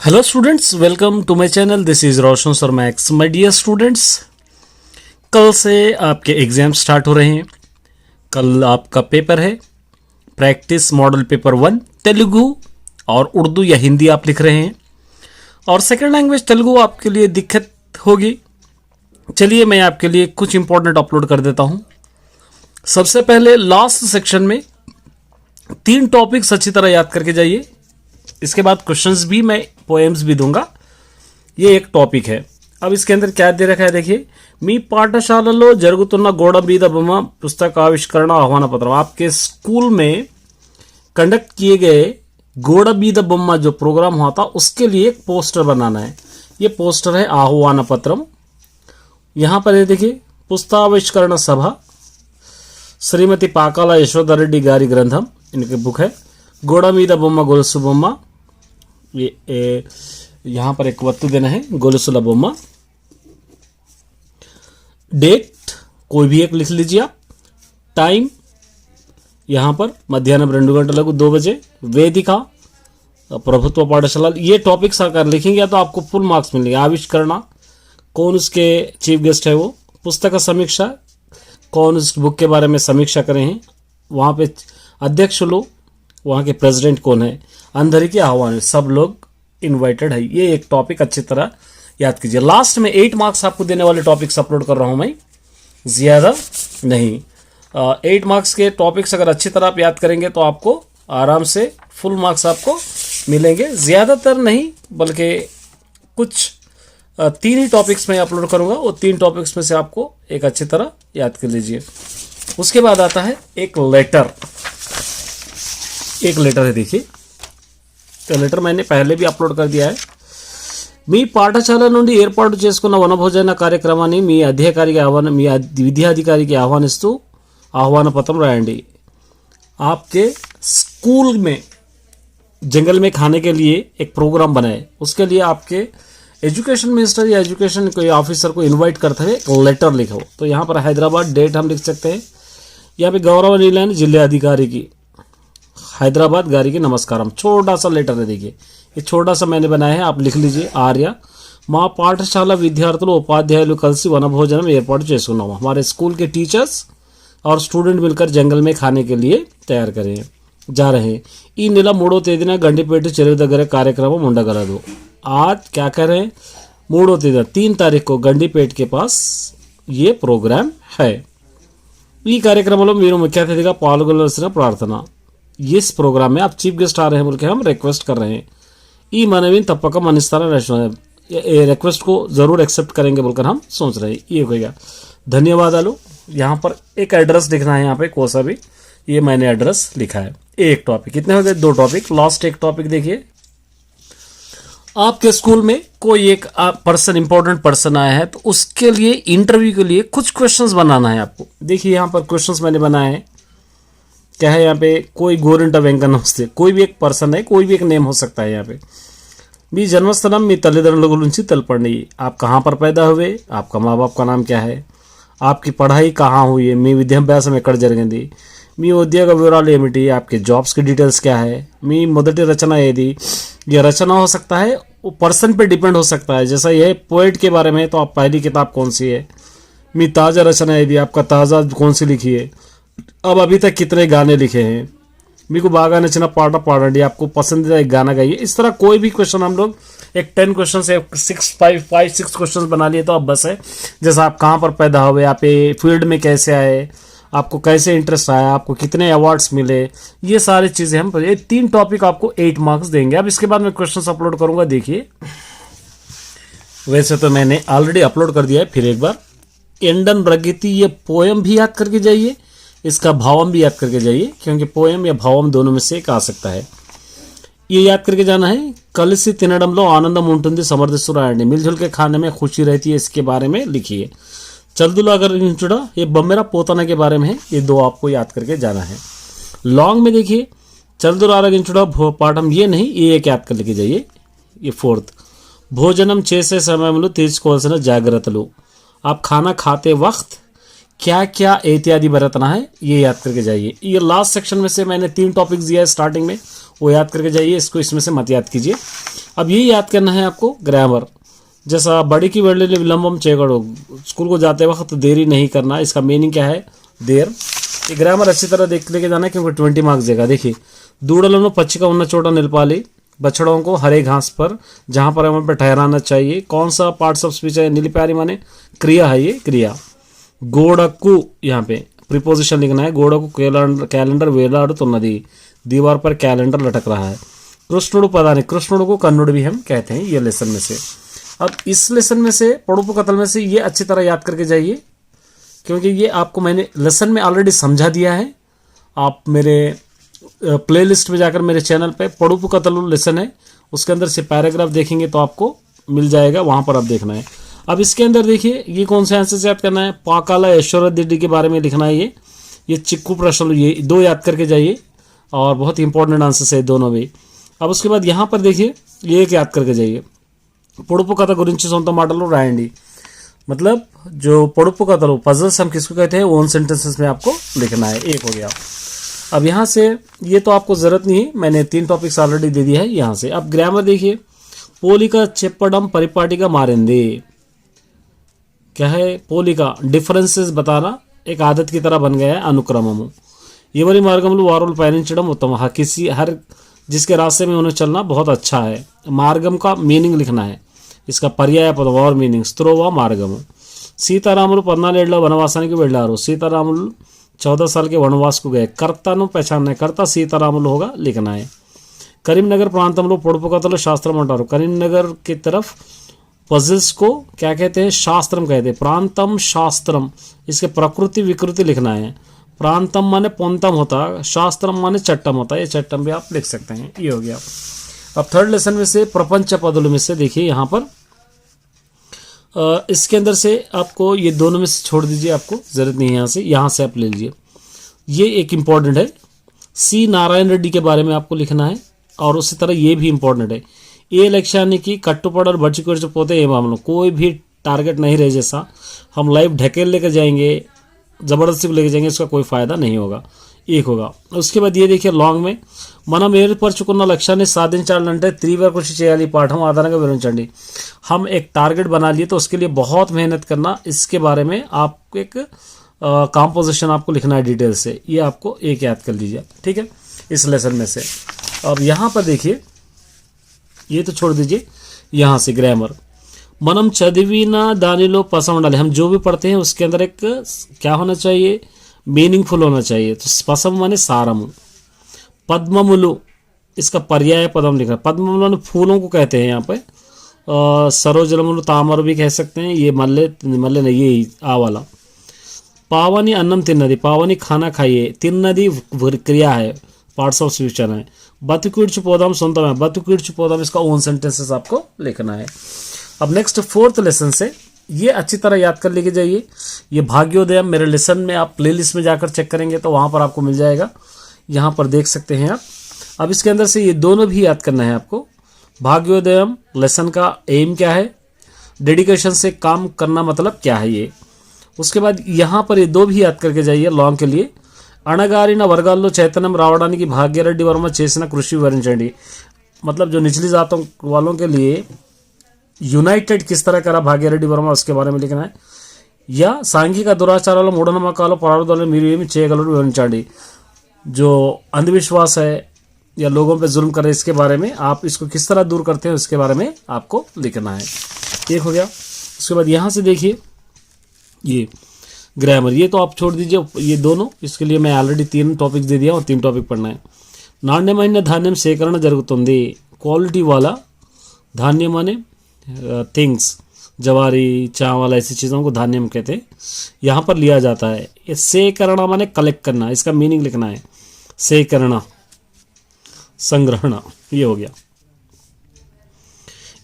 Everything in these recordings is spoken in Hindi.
Hello students, welcome to my channel. This is Roshan sir Max. My dear students, कल से आपके एग्ज़ाम स्टार्ट हो रहे हैं। कल आपका पेपर है प्रैक्टिस मॉडल पेपर 1 तेलुगु और उर्दू या हिंदी आप लिख रहे हैं, और सेकंड लैंग्वेज तेलुगु आपके लिए दिक्कत होगी। चलिए मैं आपके लिए कुछ इंपॉर्टेंट अपलोड कर देता हूं। सबसे पहले लास्ट सेक्शन में 3 टॉपिक्स अच्छी तरह याद करके जाइए। इसके बाद क्वेश्चंस भी, मैं पोएम्स भी दूंगा। ये एक टॉपिक है। अब इसके अंदर क्या दे रखा है देखिए, मी पाठशाలలో జరుగుతున్న గోడ మీద బొమ్మ पुस्तक आविष्करण आह्वान पत्र। आपके स्कूल में कंडक्ट किए गए गोड़ा बीद बोम्मा जो प्रोग्राम हुआ था उसके लिए एक पोस्टर बनाना है। ये पोस्टर है आह्वान पत्रम। यहाँ पर ये देखिए, पुस्ताविष्करण सभा श्रीमती पाकाला यशोदा रेड्डी गारी ग्रंथम, इनकी बुक है गोड़ा मीद बोम्मा गोलसु बोम्मा। ये यहाँ पर एक वत्तु देना है गोलुसुला बोम्मा। डेट कोई भी एक लिख लीजिए आप। टाइम यहाँ पर मध्याह्न 2 गंटలకు 2 बजे। वेदिका प्रभुत्व पाठशाला। ये टॉपिक्स अगर लिखेंगे तो आपको फुल मार्क्स मिलेंगे। आविष्करण कौन उसके चीफ गेस्ट है वो। पुस्तक समीक्षा कौन उस बुक के बारे में समीक्षा करे हैं, वहाँ पे अध्यक्ष लोग, वहाँ के प्रेसिडेंट कौन है। अंधेरी के आह्वान, सब लोग इनवाइटेड है। ये एक टॉपिक अच्छी तरह याद कीजिए। लास्ट में 8 मार्क्स आपको देने वाले टॉपिक्स अपलोड कर रहा हूँ मैं, ज़्यादा नहीं। 8 मार्क्स के टॉपिक्स अगर अच्छी तरह आप याद करेंगे तो आपको आराम से फुल मार्क्स आपको मिलेंगे। ज़्यादातर नहीं, बल्कि कुछ 3 ही टॉपिक्स मैं अपलोड करूँगा। वो 3 टॉपिक्स में से आपको एक अच्छी तरह याद कर लीजिए। उसके बाद आता है एक लेटर। एक लेटर है देखिए, तो लेटर मैंने पहले भी अपलोड कर दिया है। మీ పాఠశాల నుండి ఏర్పాటు చేసుకున్న వనభోజన కార్యక్రమాన్ని మీ విద్యాధికారికి ఆహ్వానిస్తూ ఆహ్వాన పత్రం రాయండి। आपके स्कूल में जंगल में खाने के लिए एक प्रोग्राम बनाए, उसके लिए आपके एजुकेशन मिनिस्टर या एजुकेशन कोई ऑफिसर को इनवाइट करते हुए एक लेटर लिखो। तो यहाँ पर हैदराबाद डेट हम लिख सकते हैं। यहाँ पे गौरवनीय जिलाधिकारी की हैदराबाद गारी की नमस्कारम। छोटा सा लेटर है देखिए, ये छोटा सा मैंने बनाया है, आप लिख लीजिए। आर्या మా పాఠశాల విద్యార్థులు ఉపాధ్యాయులు కలిసి వనభోజనం ఏర్పాటు చేసుకున్నాము। हमारे स्कूल के टीचर्स और स्टूडेंट मिलकर जंगल में खाने के लिए तैयार करें जा रहे हैं। ఈ నెల 3వ తేదీన గండిపేట చెరువు దగ్గర కార్యక్రమం ఉండగలదు। आज क्या कह रहे हैं, 3వ తేదీ 3 तारीख को गंडीपेट के पास ये प्रोग्राम है। ఈ కార్యక్రమంలో మీరు ముఖ్య అతిథిగా పాల్గొనవలసిన ప్రార్థన। इस प्रोग्राम में आप चीफ गेस्ट आ रहे हैं बोल के हम रिक्वेस्ट कर रहे हैं। ई मनवी तपक मनिस्तारा रिक्वेस्ट को जरूर एक्सेप्ट करेंगे बोलकर हम सोच रहे हैं। ये होगा धन्यवाद आलो। यहाँ पर एक एड्रेस लिखना है, यहाँ पे कोई सा भी, ये मैंने एड्रेस लिखा है। एक टॉपिक, कितने हो गए? 2 टॉपिक। लास्ट एक टॉपिक देखिए, आपके स्कूल में कोई एक पर्सन, इंपॉर्टेंट पर्सन आया है, तो उसके लिए इंटरव्यू के लिए कुछ क्वेश्चंस बनाना है आपको। देखिए यहाँ पर क्वेश्चंस मैंने बनाए हैं। क्या है यहाँ पे, कोई गोरिंट वेंकट नमस्ते, कोई भी एक पर्सन है, कोई भी एक नेम हो सकता है। यहाँ पे మీ జన్మస్థలం మీ తల్లిదండ్రుల గురించి తెలపండి। आप कहाँ पर पैदा हुए, आपका माँ बाप का नाम क्या है, आपकी पढ़ाई कहाँ हुई है, మీ విద్యాభ్యాసం ఎక్కడ జరిగింది, మీ ఉద్యోగ వివరాలు ఏమిటి, आपके जॉब्स की डिटेल्स क्या है, మీ మొదటి రచన ఏది। ये रचना हो सकता है, वो पर्सन पे डिपेंड हो सकता है। जैसा ये पोएट के बारे में, तो आप पहली किताब कौन सी है। మీ ताज़ा रचना ఏది, आपका ताज़ा कौन सी लिखी है। अब अभी तक कितने गाने लिखे हैं, మీకు బాగా నచ్చిన పాట పాడండి, आपको पसंदीदा एक गाना गाइए। इस तरह कोई भी क्वेश्चन हम लोग एक 10 क्वेश्चन से 6 क्वेश्चन बना लिए तो अब बस है। जैसा आप कहाँ पर पैदा हुए, आप फील्ड में कैसे आए, आपको कैसे इंटरेस्ट आया, आपको कितने अवार्ड्स मिले, ये सारी चीज़ें हम, ये 3 टॉपिक आपको 8 मार्क्स देंगे। अब इसके बाद मैं क्वेश्चन अपलोड करूँगा। देखिए वैसे तो मैंने ऑलरेडी अपलोड कर दिया है, फिर एक बार। एंडन प्रगति, ये पोएम भी याद करके जाइए, इसका भावम भी याद करके जाइए, क्योंकि पोएम या भावम दोनों में से एक आ सकता है। ये याद करके जाना है। కలిసి తినడంలో ఆనందం ఉంటుంది సమర్థిస్తూ రాయండి। मिलजुल के खाने में खुशी रहती है, इसके बारे में लिखिए। चलदुला अगर इंचुड़ा, ये बमेरा पोताना के बारे में है। ये 2 आपको याद करके जाना है। लॉन्ग में देखिए, चलदुला अगर इंचुड़ा पाठम, ये नहीं, ये एक याद कर लेके जाइए। ये 4th, భోజనం చేసే సమయంలో తీసుకోవాల్సిన జాగ్రత్తలు। आप खाना खाते वक्त क्या क्या एहतियाती बरतना है, ये याद करके जाइए। ये लास्ट सेक्शन में से मैंने 3 टॉपिक्स दिया है स्टार्टिंग में, वो याद करके जाइए। इसको इसमें से मत याद कीजिए। अब ये याद करना है आपको ग्रामर, जैसा बड़ी की वेळ विलंबम चेगड़ो, स्कूल को जाते वक्त देरी नहीं करना, इसका मीनिंग क्या है, देर। ये ग्रामर अच्छी तरह देख लेके जाना है क्योंकि 20 मार्क्स देगा। देखिए, दूड़लों पచ్చిక ఉన్న చోట నిలపాలి, बछड़ों को हरे घास पर जहां पर वहां पर ठहराना चाहिए। कौन सा पार्ट्स ऑफ स्पीच है, निलिप्यारी माने क्रिया है, ये क्रिया। गोडकू, यहाँ पे प्रीपोजिशन लिखना है, गोडकू कैलेंडर वेलाडुतुन्नदी, दीवार पर कैलेंडर लटक रहा है। कृष्णुडु पदानी, कृष्णुडु को कन्नुड भी हम कहते हैं ये लेसन में से। अब इस लेसन में से पड़ुपु कतल में से ये अच्छी तरह याद करके जाइए क्योंकि ये आपको मैंने लेसन में ऑलरेडी समझा दिया है। आप मेरे प्लेलिस्ट में जाकर मेरे चैनल पे पड़ुपु कतलु लेसन है, उसके अंदर से पैराग्राफ देखेंगे तो आपको मिल जाएगा, वहां पर आप देखना है। अब इसके अंदर देखिए ये कौन से आंसर से याद करना है, पाकाला ऐश्वर्य दिड्डी के बारे में लिखना है। ये चिक्कू प्रश्न, ये 2 याद करके जाइए और बहुत इंपॉर्टेंट आंसर है दोनों भी। अब उसके बाद यहाँ पर देखिए ये एक याद करके जाइए, పొడుపు కథ గురించి సొంత మాటలు రాయండి। मतलब जो పొడుపు కథలు पजल्स हम किसको कहते हैं, ओन सेंटेंसेस में आपको लिखना है। एक हो गया। अब यहाँ से ये तो आपको जरूरत नहीं है, मैंने 3 टॉपिक्स ऑलरेडी दे दिया है यहाँ से। अब ग्रामर देखिए, पोलिका चिप्पडम परिपाटिका मारेंदे, क्या है, पोलिका डिफरेंसेस बताना एक आदत की तरह बन गया है। अनुक्रमము, ఎవరి మార్గంలో వారులు పయనించడం ఉత్తమ, हर जिसके रास्ते में उन्हें चलना बहुत अच्छा है। मार्गम का मीनिंग लिखना है, इसका पर्याय पद और मीनिंग स्त्रोवा मार्गము। సీతారాములు 14 ఏళ్ల వనవాసానికి వెళ్ళారు, सीतारामुल 14 साल के वनवास को गए। कर्ताను पहचानना है, कर्ता सीतारामुल होगा, लिखना है। करीमनगर प्रांతంలో పొడుపు కథలు శాస్త్రం అంటారు, करीमनगर की तरफ पजल्स को क्या कहते हैं, शास्त्रम कहते हैं। प्रांतम शास्त्रम, इसके प्रकृति विकृति लिखना है। प्रांतम माने पोंतम होता, शास्त्रम माने चट्टम होता है, ये चट्टम भी आप लिख सकते हैं। ये हो गया। अब थर्ड लेसन में से प्रपंच पदों में से देखिए यहाँ पर इसके अंदर से आपको ये दोनों में से छोड़ दीजिए, आपको जरूरत नहीं है, यहाँ से आप ले लीजिए। ये एक इम्पॉर्टेंट है, सी नारायण रेड्डी के बारे में आपको लिखना है। और उसी तरह ये भी इम्पोर्टेंट है, ये लक्ष्याనికి కట్టుపడరు బడిచికొచ్చిపోతే ఏ మామూలు, कोई भी टारगेट नहीं रहे जैसा हम लाइफ ढकेल लेकर जाएंगे, ज़बरदस्ती लेके जाएंगे, इसका कोई फ़ायदा नहीं होगा। एक होगा। उसके बाद ये देखिए लॉन्ग में, మనం ఏర్పరచుకున్న లక్ష్యాన్ని సాధించాలంటే తీవ్ర కృషి చేయాలి, పాఠం ఆధారంగా వివరించండి। हम एक टारगेट बना लिए तो उसके लिए बहुत मेहनत करना, इसके बारे में आप एक कॉम्पोजिशन आपको लिखना है डिटेल से, ये आपको एक याद कर लीजिए, ठीक है, इस लेसन में से। अब यहाँ पर देखिए, ये तो छोड़ दीजिए, यहाँ से ग्रामर, మనం చదివిన దానిలో పసం ఉండాలి। हम जो भी पढ़ते हैं उसके अंदर एक क्या होना चाहिए, मीनिंगफुल होना चाहिए। तो पसम माने सारमु। पद्ममुलु, इसका पर्याय पदम लिखा। पद्ममुलु फूलों को कहते हैं यहाँ पे। सरोजलमुलु तामर भी कह सकते हैं, ये मल्ले मल्ले नहीं, ये आ वाला। पावनी अन्नम तिन्नदी, पावनी खाना खाइए, तिन्नदी क्रिया है, पार्ट्स ऑफ स्पीच है। बतुकिड्चु पोदाम सुनता है, बतुकिड्चु पोदाम इसका ओन सेंटेंसेस आपको लिखना है। अब नेक्स्ट 4th लेसन से ये अच्छी तरह याद कर लेके जाइए। ये भाग्योदयम मेरे लेसन में आप प्लेलिस्ट में जाकर चेक करेंगे तो वहाँ पर आपको मिल जाएगा, यहाँ पर देख सकते हैं आप। अब इसके अंदर से ये दोनों भी याद करना है आपको। भाग्योदयम लेसन का एम क्या है, डेडिकेशन से काम करना मतलब क्या है ये। उसके बाद यहाँ पर ये 2 भी याद करके जाइए लॉन्ग के लिए। అణగారిన వర్గాల్లో చైతన్యం రావడానికి భాగ్యరెడ్డి వర్మ చేసిన కృషి వివరించండి। मतलब जो निचली जातों वालों के लिए యునైటెడ్ किस तरह करा भाग्यరెడ్డి वर्मा, उसके बारे में लिखना है। या సాంఘిక దురాచారాలు మూఢనమ్మకాలు పరార్థాలు మీరు ఏమి చేయగలరు వివరించండి। जो अंधविश्वास है या लोगों पे जुल्म करे, इसके बारे में आप इसको किस तरह दूर करते हैं उसके बारे में आपको लिखना है। एक हो गया। उसके बाद यहाँ से देखिए ये ग्रामर, ये तो आप छोड़ दीजिए ये दोनों, इसके लिए मैं ऑलरेडी 3 टॉपिक्स दे दिया और 3 टॉपिक पढ़ना है। నాణ్యమైన ధాన్యం సేకరణ జరుగుతుంది, क्वालिटी वाला धान्य माने थिंग्स, जवारी चावल ऐसी चीज़ों को धान्यम कहते हैं, यहाँ पर लिया जाता है। ये సేకరణ माने कलेक्ट करना, इसका मीनिंग लिखना है। సేకరణ संग्रहण, ये हो गया।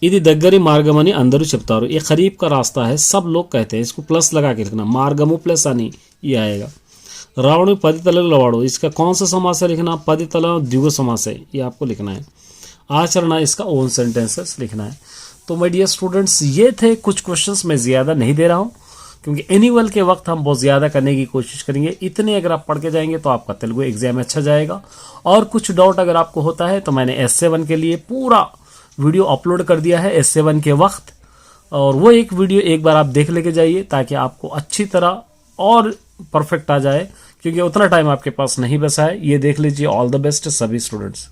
ఇది దగ్గరి మార్గం అని అందరూ చెప్తారు, ये करीब का रास्ता है सब लोग कहते हैं, इसको प्लस लगा के लिखना, మార్గము प्लस అని ये आएगा। रावण 10 తలల వాడు, इसका कौन सा समास है लिखना, 10 तला द्विगु समास है, ये आपको लिखना है। आचरण, इसका ओन सेंटेंसेस लिखना है। तो माय डियर स्टूडेंट्स, ये थे कुछ क्वेश्चंस, मैं ज़्यादा नहीं दे रहा हूँ क्योंकि एनुअल के वक्त हम बहुत ज़्यादा करने की कोशिश करेंगे। इतने अगर आप पढ़ के जाएंगे तो आपका तेलुगु एग्जाम अच्छा जाएगा। और कुछ डाउट अगर आपको होता है तो मैंने S7 के लिए पूरा वीडियो अपलोड कर दिया है S7 के वक्त, और वो एक वीडियो एक बार आप देख लेके जाइए ताकि आपको अच्छी तरह और परफेक्ट आ जाए, क्योंकि उतना टाइम आपके पास नहीं बचा है। ये देख लीजिए। ऑल द बेस्ट सभी स्टूडेंट्स।